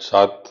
7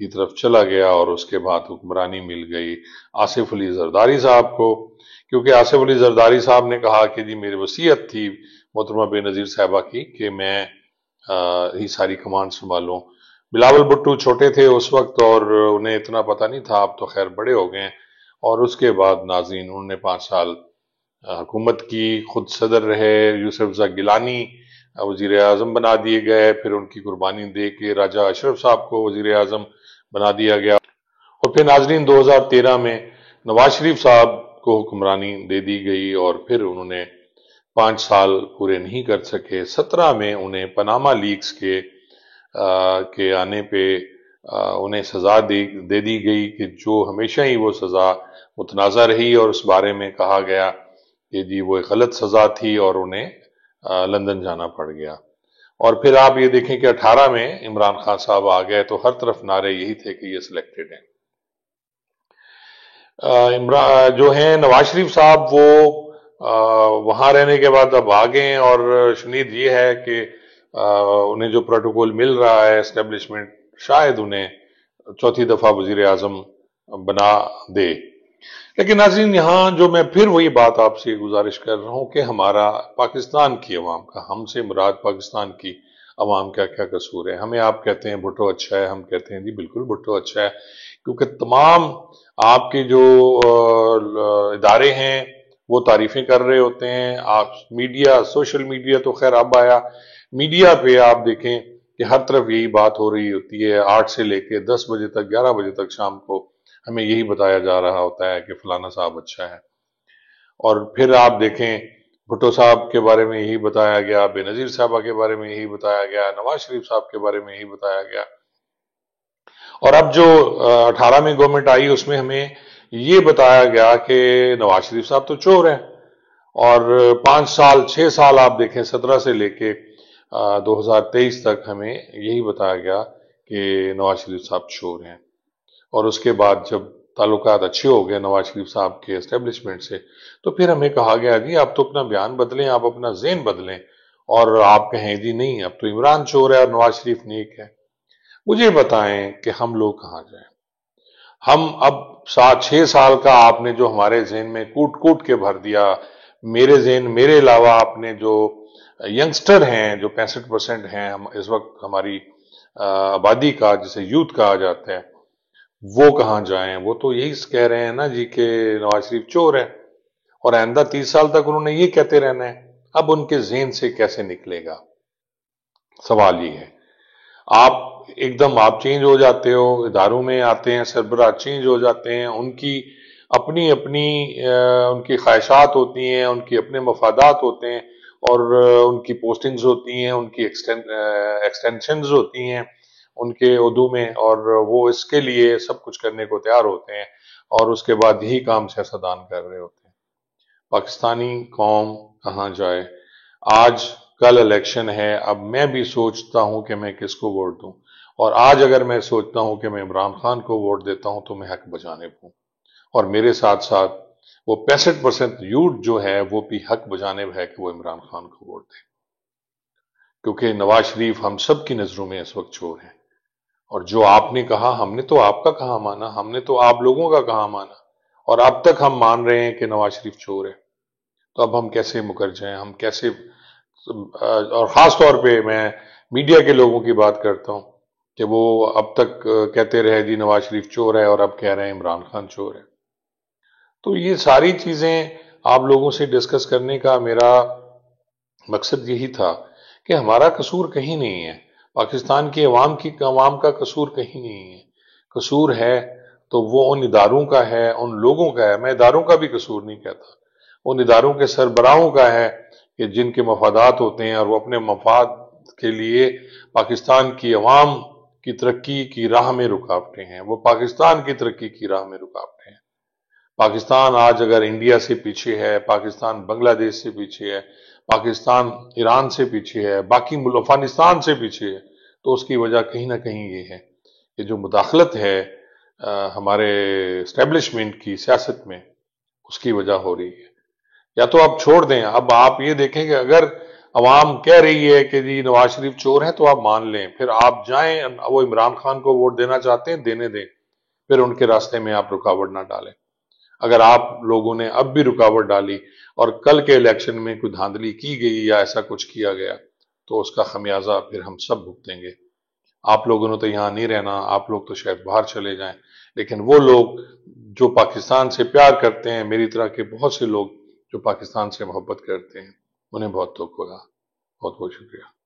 کی طرف چلا گیا اور اس کے بعد حکمرانی مل گئی آصف علی زرداری صاحب کو، کیونکہ آصف علی زرداری صاحب نے کہا کہ جی میری وصیت تھی محترمہ بے نظیر صاحبہ کی کہ میں ہی ساری کمان سنبھالوں۔ بلاول بھٹو چھوٹے تھے اس وقت اور انہیں اتنا پتہ نہیں تھا، اب تو خیر بڑے ہو گئے ہیں، اور اس کے بعد ناظرین انہوں نے 5 سال حکومت کی، خود صدر رہے، یوسف زئی گیلانی وزیر اعظم بنا دیے گئے، پھر ان کی قربانی دے کے راجہ اشرف صاحب کو وزیر اعظم بنا دیا گیا، اور پھر ناظرین 2013 میں نواز شریف صاحب کو حکمرانی دے دی گئی، اور پھر انہوں نے 5 سال پورے نہیں کر سکے۔ 17 میں انہیں پاناما لیکس کے آنے پہ انہیں سزا دے دی گئی کہ جو ہمیشہ ہی وہ سزا متنازع رہی، اور اس بارے میں کہا گیا کہ جی وہ ایک غلط سزا تھی اور انہیں لندن جانا پڑ گیا۔ اور پھر آپ یہ دیکھیں کہ 18 میں عمران خان صاحب آ گئے تو ہر طرف نعرے یہی تھے کہ یہ سلیکٹڈ ہیں۔ جو ہیں نواز شریف صاحب وہ وہاں رہنے کے بعد اب آ گئے ہیں، اور شنید یہ ہے کہ انہیں جو پروٹوکول مل رہا ہے اسٹیبلشمنٹ شاید انہیں چوتھی دفعہ وزیر اعظم بنا دے۔ لیکن ناظرین یہاں جو میں پھر وہی بات آپ سے گزارش کر رہا ہوں کہ ہمارا پاکستان کی عوام کا، ہم سے مراد پاکستان کی عوام کا کیا قصور ہے؟ ہمیں آپ کہتے ہیں بھٹو اچھا ہے، ہم کہتے ہیں جی بالکل بھٹو اچھا ہے، کیونکہ تمام آپ کے جو ادارے ہیں وہ تعریفیں کر رہے ہوتے ہیں۔ آپ میڈیا، سوشل میڈیا تو خیر اب آیا، میڈیا پہ آپ دیکھیں کہ ہر طرف یہی بات ہو رہی ہوتی ہے، 8 سے لے کے 10 بجے تک، 11 بجے تک شام کو ہمیں یہی بتایا جا رہا ہوتا ہے کہ فلانا صاحب اچھا ہے۔ اور پھر آپ دیکھیں بھٹو صاحب کے بارے میں یہی بتایا گیا، بے نظیر صاحبہ کے بارے میں یہی بتایا گیا، نواز شریف صاحب کے بارے میں یہی بتایا گیا، اور اب جو 18 میں گورنمنٹ آئی اس میں ہمیں یہ بتایا گیا کہ نواز شریف صاحب تو چور ہیں، اور 5 سال 6 سال آپ دیکھیں 17 سے لے کے 2023 تک ہمیں یہی بتایا گیا کہ نواز شریف صاحب چور ہیں۔ اور اس کے بعد جب تعلقات اچھے ہو گئے نواز شریف صاحب کے اسٹیبلشمنٹ سے، تو پھر ہمیں کہا گیا جی آپ تو اپنا بیان بدلیں، آپ اپنا ذہن بدلیں، اور آپ کہیں جی نہیں اب تو عمران چور ہے اور نواز شریف نیک ہے۔ مجھے بتائیں کہ ہم لوگ کہاں جائیں؟ ہم اب 6 سال کا آپ نے جو ہمارے ذہن میں کوٹ کوٹ کے بھر دیا، میرے علاوہ آپ نے جو ینگسٹر ہیں جو 65% ہیں اس وقت ہماری آبادی کا، جسے یوتھ کہا جاتا ہے، وہ کہاں جائیں؟ وہ تو یہی کہہ رہے ہیں نا جی کہ نواز شریف چور ہے، اور آئندہ 30 سال تک انہوں نے یہ کہتے رہنا ہے۔ اب ان کے ذہن سے کیسے نکلے گا؟ سوال یہ ہے۔ آپ ایک دم آپ چینج ہو جاتے ہو، اداروں میں آتے ہیں سربراہ چینج ہو جاتے ہیں، ان کی اپنی ان کی خواہشات ہوتی ہیں، ان کے اپنے مفادات ہوتے ہیں، اور ان کی پوسٹنگز ہوتی ہیں، ان کی ایکسٹینشنز ہوتی ہیں ان کے عہدوں میں، اور وہ اس کے لیے سب کچھ کرنے کو تیار ہوتے ہیں، اور اس کے بعد یہی کام سیاستدان کر رہے ہوتے ہیں۔ پاکستانی قوم کہاں جائے؟ آج کل الیکشن ہے، اب میں بھی سوچتا ہوں کہ میں کس کو ووٹ دوں، اور آج اگر میں سوچتا ہوں کہ میں عمران خان کو ووٹ دیتا ہوں تو میں حق بجانب ہوں، اور میرے ساتھ ساتھ وہ 65% یوتھ جو ہے وہ بھی حق بجانب ہے کہ وہ عمران خان کو ووٹ دے، کیونکہ نواز شریف ہم سب کی نظروں میں اس وقت چور ہیں۔ اور جو آپ نے کہا، ہم نے تو آپ کا کہاں مانا، ہم نے تو آپ لوگوں کا کہاں مانا، اور اب تک ہم مان رہے ہیں کہ نواز شریف چور ہے، تو اب ہم کیسے مکر جائیں؟ ہم کیسے؟ اور خاص طور پہ میں میڈیا کے لوگوں کی بات کرتا ہوں کہ وہ اب تک کہتے رہے جی نواز شریف چور ہے، اور اب کہہ رہے ہیں عمران خان چور ہے۔ تو یہ ساری چیزیں آپ لوگوں سے ڈسکس کرنے کا میرا مقصد یہی تھا کہ ہمارا قصور کہیں نہیں ہے، پاکستان کی عوام کا قصور کہیں نہیں ہے۔ قصور ہے تو وہ ان اداروں کا ہے، ان لوگوں کا ہے۔ میں اداروں کا بھی قصور نہیں کہتا، ان اداروں کے سربراہوں کا ہے کہ جن کے مفادات ہوتے ہیں، اور وہ اپنے مفاد کے لیے پاکستان کی عوام کی ترقی کی راہ میں رکاوٹیں ہیں، وہ پاکستان کی ترقی کی راہ میں رکاوٹیں ہیں۔ پاکستان آج اگر انڈیا سے پیچھے ہے، پاکستان بنگلہ دیش سے پیچھے ہے، پاکستان ایران سے پیچھے ہے، باقی افغانستان سے پیچھے ہے، تو اس کی وجہ کہیں نہ کہیں یہ ہے کہ جو مداخلت ہے ہمارے اسٹیبلشمنٹ کی سیاست میں، اس کی وجہ ہو رہی ہے۔ یا تو آپ چھوڑ دیں، اب آپ یہ دیکھیں کہ اگر عوام کہہ رہی ہے کہ جی نواز شریف چور ہیں تو آپ مان لیں، پھر آپ جائیں، وہ عمران خان کو ووٹ دینا چاہتے ہیں دینے دیں، پھر ان کے راستے میں آپ رکاوٹ نہ ڈالیں۔ اگر آپ لوگوں نے اب بھی رکاوٹ ڈالی اور کل کے الیکشن میں کوئی دھاندلی کی گئی یا ایسا کچھ کیا گیا تو اس کا خمیازہ پھر ہم سب بھگتیں گے۔ آپ لوگوں نے تو یہاں نہیں رہنا، آپ لوگ تو شاید باہر چلے جائیں، لیکن وہ لوگ جو پاکستان سے پیار کرتے ہیں، میری طرح کے بہت سے لوگ جو پاکستان سے محبت کرتے ہیں، انہیں بہت دکھ ہوگا۔ بہت بہت شکریہ۔